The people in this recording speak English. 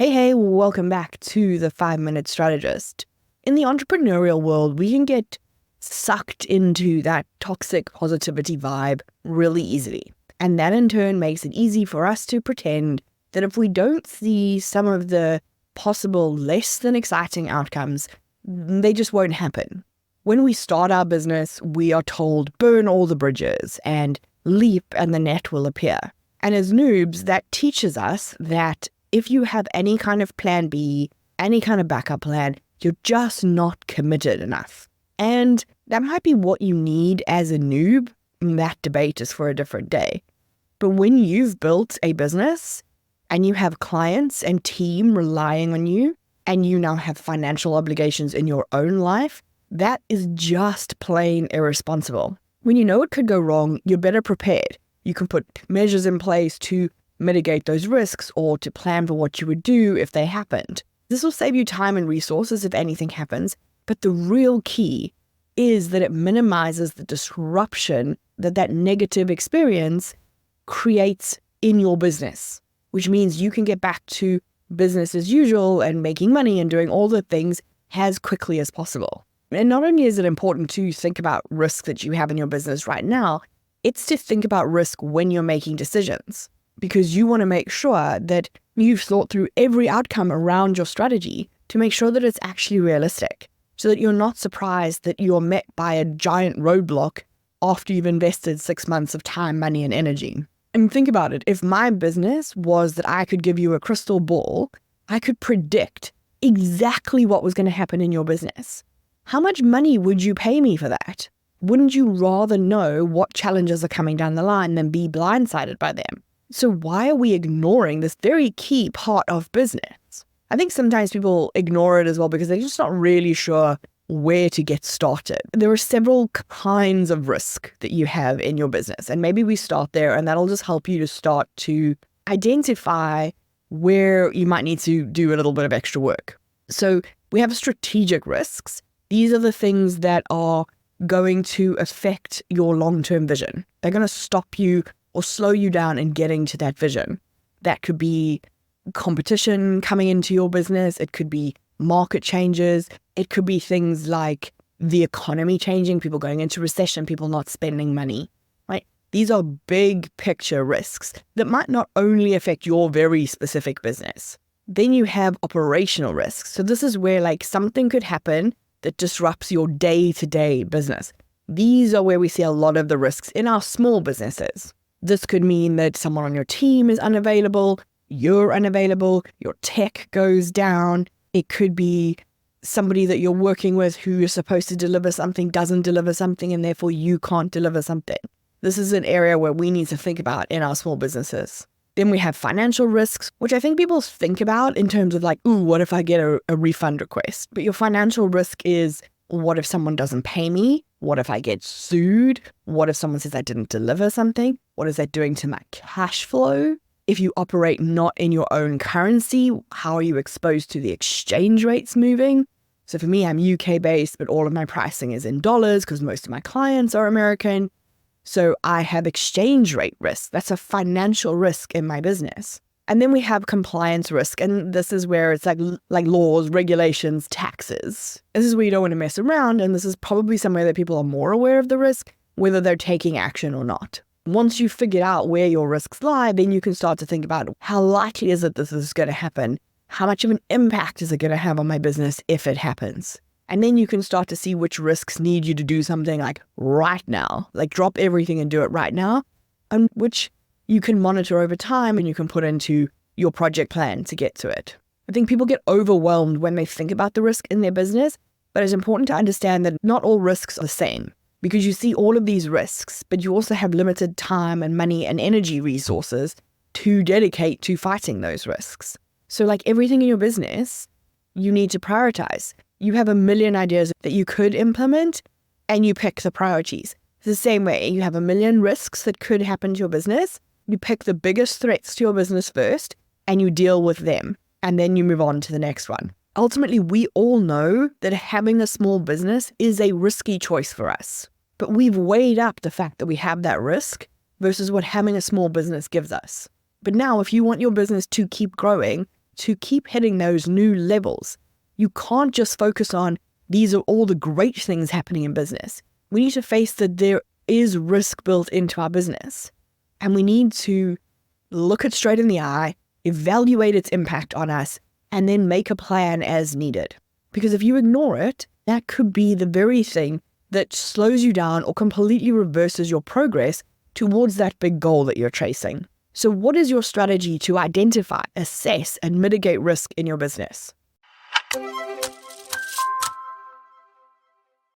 Hey, welcome back to the 5-Minute Strategist. In the entrepreneurial world, we can get sucked into that toxic positivity vibe really easily. And that in turn makes it easy for us to pretend that if we don't see some of the possible less than exciting outcomes, they just won't happen. When we start our business, we are told burn all the bridges and leap and the net will appear. And as noobs, that teaches us that if you have any kind of plan B, any kind of backup plan, you're just not committed enough. And that might be what you need as a noob. That debate is for a different day. But when you've built a business and you have clients and team relying on you, and you now have financial obligations in your own life, that is just plain irresponsible. When you know it could go wrong, you're better prepared. You can put measures in place to mitigate those risks or to plan for what you would do if they happened. This will save you time and resources if anything happens, but the real key is that it minimizes the disruption that negative experience creates in your business, which means you can get back to business as usual and making money and doing all the things as quickly as possible. And not only is it important to think about risk that you have in your business right now, it's to think about risk when you're making decisions, because you want to make sure that you've thought through every outcome around your strategy to make sure that it's actually realistic, so that you're not surprised that you're met by a giant roadblock after you've invested 6 months of time, money, and energy. And think about it. If my business was that I could give you a crystal ball, I could predict exactly what was going to happen in your business. How much money would you pay me for that? Wouldn't you rather know what challenges are coming down the line than be blindsided by them? So why are we ignoring this very key part of business? I think sometimes people ignore it as well because they're just not really sure where to get started. There are several kinds of risk that you have in your business, and maybe we start there, and that'll just help you to start to identify where you might need to do a little bit of extra work. So we have strategic risks. These are the things that are going to affect your long-term vision. They're going to stop you or slow you down in getting to that vision. That could be competition coming into your business. It could be market changes. It could be things like the economy changing, people going into recession, people not spending money, right? These are big picture risks that might not only affect your very specific business. Then you have operational risks. So this is where something could happen that disrupts your day-to-day business. These are where we see a lot of the risks in our small businesses. This could mean that someone on your team is unavailable, you're unavailable, your tech goes down. It could be somebody that you're working with who is supposed to deliver something doesn't deliver something, and therefore you can't deliver something. This is an area where we need to think about in our small businesses. Then we have financial risks, which I think people think about in terms of what if I get a refund request? But your financial risk is, what if someone doesn't pay me? What if I get sued? What if someone says I didn't deliver something? What is that doing to my cash flow? If you operate not in your own currency, how are you exposed to the exchange rates moving? So for me, I'm UK based, but all of my pricing is in dollars because most of my clients are American. So I have exchange rate risk. That's a financial risk in my business. And then we have compliance risk. And this is where it's like laws, regulations, taxes. This is where you don't want to mess around. And this is probably somewhere that people are more aware of the risk, whether they're taking action or not. Once you've figured out where your risks lie, then you can start to think about how likely is it this is going to happen? How much of an impact is it going to have on my business if it happens? And then you can start to see which risks need you to do something right now, drop everything and do it right now, and which you can monitor over time and you can put into your project plan to get to it. I think people get overwhelmed when they think about the risk in their business, but it's important to understand that not all risks are the same. Because you see all of these risks, but you also have limited time and money and energy resources to dedicate to fighting those risks. So everything in your business, you need to prioritize. You have a million ideas that you could implement and you pick the priorities. It's the same way. You have a million risks that could happen to your business. You pick the biggest threats to your business first and you deal with them. And then you move on to the next one. Ultimately, we all know that having a small business is a risky choice for us. But we've weighed up the fact that we have that risk versus what having a small business gives us. But now, if you want your business to keep growing, to keep hitting those new levels, you can't just focus on these are all the great things happening in business. We need to face that there is risk built into our business. And we need to look it straight in the eye, evaluate its impact on us, and then make a plan as needed. Because if you ignore it, that could be the very thing that slows you down or completely reverses your progress towards that big goal that you're chasing. So what is your strategy to identify, assess, and mitigate risk in your business?